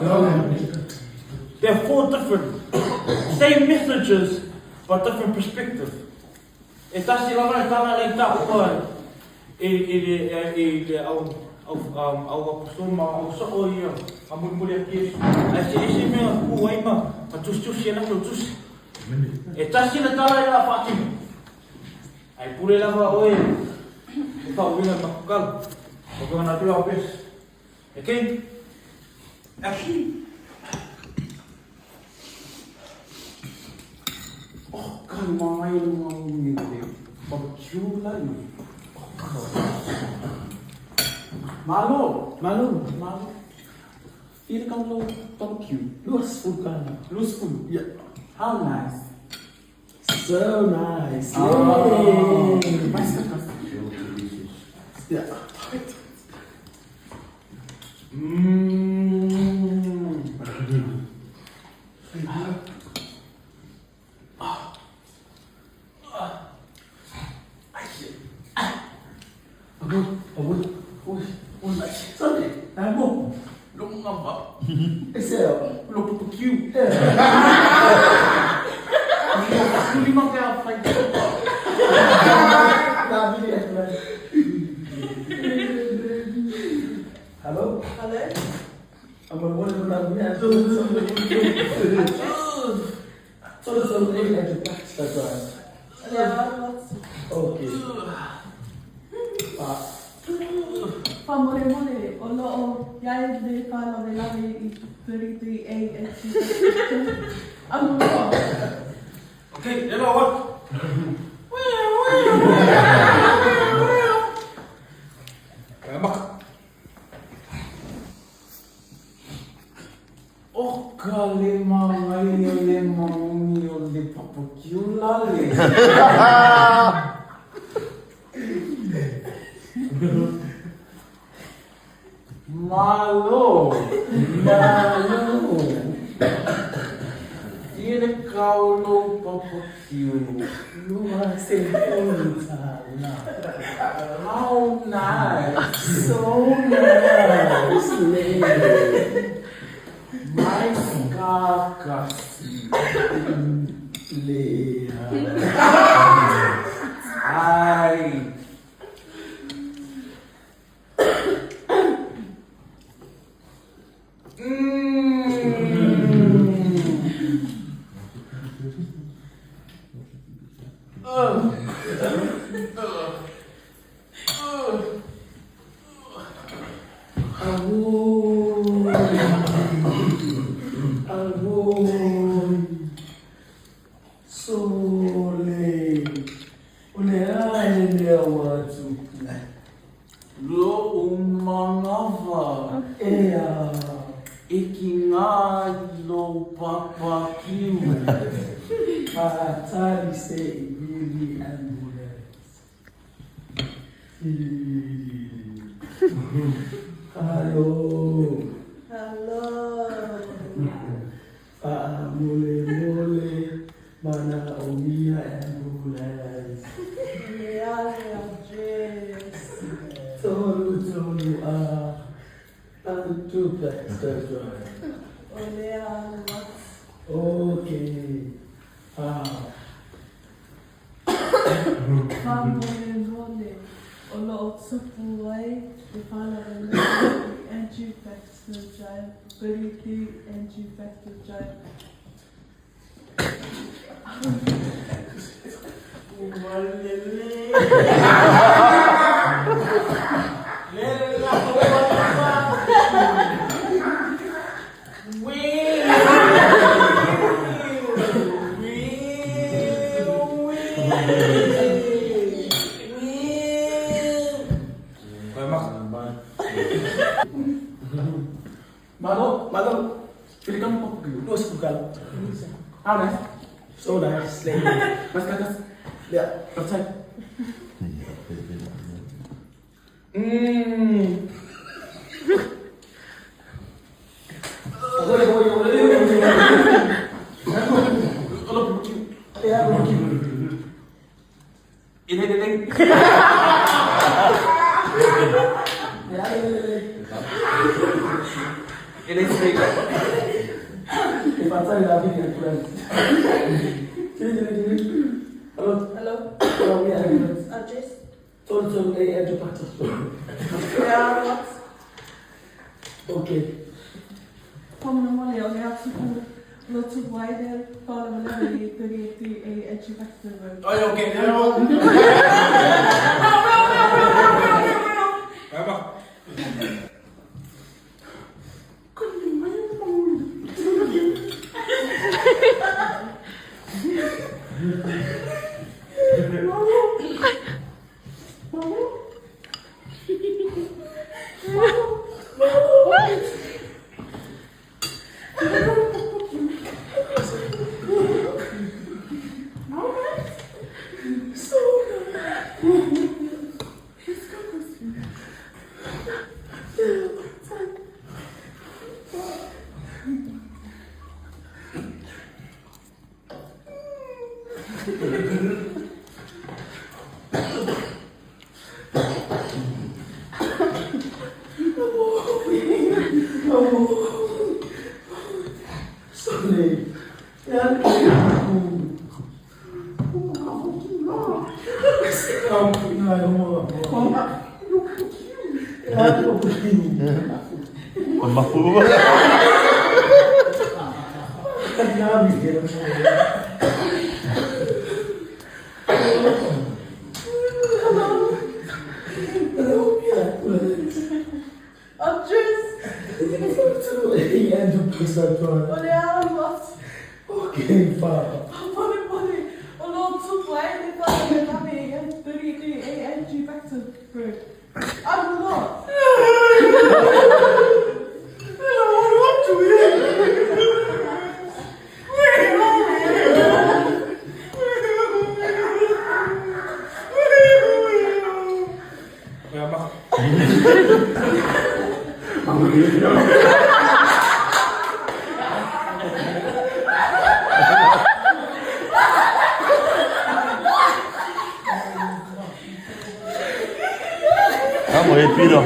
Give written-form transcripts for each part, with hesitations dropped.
There are 4 different, same messages, but different perspectives. E tasi lava e tana lai tāua au apostoma, au sa'o ia, a muri a Kiesu. Ai se mea kuwaima, a tusi ana tau tusi. E tasi na tala ia whātimi. Ai pure lava oe, e whauina makukala. O ka ngana tua pes. E kei? Action! Oh, kai mai lunga ungi te. Barbecue lai. Malo. Here comes the barbecue. Loose food kana. Loose food. Yeah. How nice. So nice. Oh, nice. Yeah. Hello? Hello? I'm going to go down here. So something like the that's right. Yeah, lots. Okay. Whamore o loo iai le whāna me lawe I Periti A and C. Amu roa. Okay, hello, what? Oh, kalema ngai le maungi o le barbecue lale. Malo. Ele kaulo barbecue. Luma sentona. How nice. So nice. Mais kakasi. Lea. Ai. Hello. Mole, mana omia ambulance. Tolu, duplex, that's right. Okay. Whamore o loo tupu ai le whāna me lawe I Andrew Baxter Jai. Periti Andrew Baxter Jai. Malo, pilih kamu barbecue. Loose food kana. How nice. So nice. Mas kakas. Lihat, percaya. Ini straight. If I tell you that video, friends. Hello? Hello? Hello, we are friends. Address? Total age of practice. Yeah, what? Okay. Kom naar Malia, jag har också låt sig vara där. Bara med det i edge-effekten. Oj, okej, det var... Ja, va? Okay, Father. Och låt så vara det bara med den vägen. Det är edge-effekten. Allah! Vamos, respira.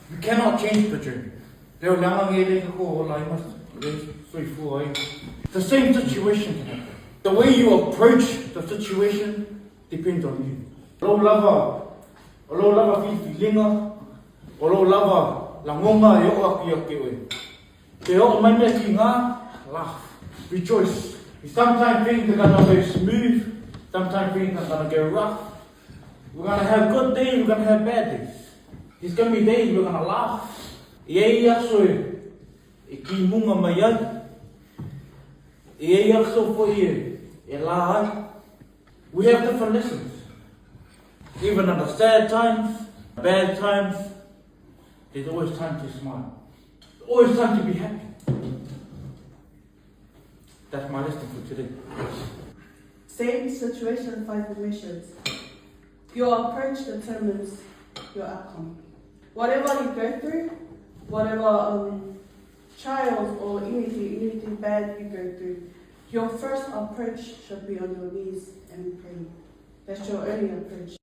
We cannot change the journey. The same situation can happen. The way you approach the situation depends on you. Lo lava filinga, o lo lava la ngonga yo aki aki oi. Te o mai me ki ngā, laugh, rejoice. Sometimes things are gonna go smooth, sometimes things are gonna go rough. We're gonna have good days, we're gonna have bad days. There's gonna be days we're gonna laugh. Iei aso e ki munga mai ai. Iei aso fo e la ai. We have different lessons. Even in the sad times, bad times, there's always time to smile. There's always time to be happy. That's my lesson for today. Same situation, 5 missions. Your approach determines your outcome. whatever you go through, whatever trials or anything bad you go through, your first approach should be on your knees and pray. That's your only approach.